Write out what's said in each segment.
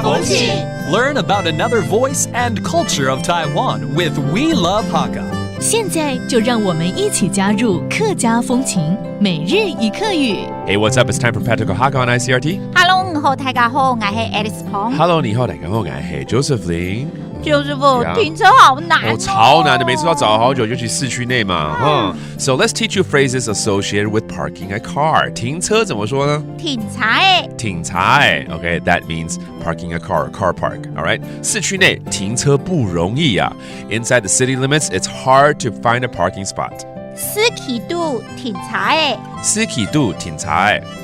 风情 Learn about another voice and culture of Taiwan with We Love Hakka. 现在就让我们一起加入客家风情每日一客语。Hey, what's up? It's time for Practical Hakka on ICRT. Hello， 你好，大家好，我是 Alice Pong。Hello， 你好，大家好，我是 Josephine。就是不停车好难哦，超难的，每次都要找好久，尤其市区内嘛。So let's teach you phrases associated with parking a car. 停车怎么说呢？停车。停车 ，Okay, that means parking a car park. All right. 市区内停车不容易啊。Inside the city limits, it's hard to find a parking spot. 司機度停車。司機度停車。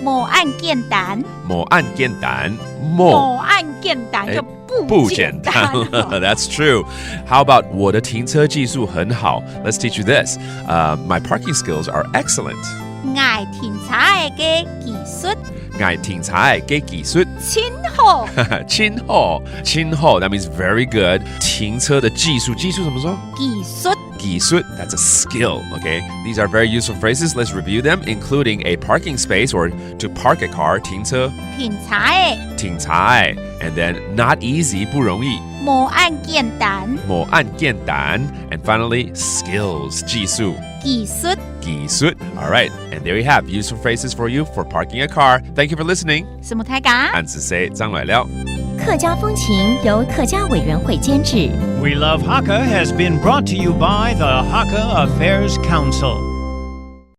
冇按鍵單。冇按鍵單。冇按鍵單就不簡單。That's true. How about 我的停車技術很好 Let's teach you this. My parking skills are excellent. 我停車嘅技術。我停車嘅技術。真好。真好。真好 That means very good. 停車的技術。技術怎麼說？技術。技術 That's a skill. Okay. These are very useful phrases. Let's review them, including a parking space or to park a car. 停車。停車。停車 And then not easy 不容易。冇按鍵單。冇按鍵單 And finally skills 技術。技術。技術 All right. And there you have useful phrases for you for parking a car. Thank you for listening. 什麼大家？俺是誰？張來了。客家風情由客家委員會監製。We Love Hakka has been brought to you by the Hakka Affairs Council.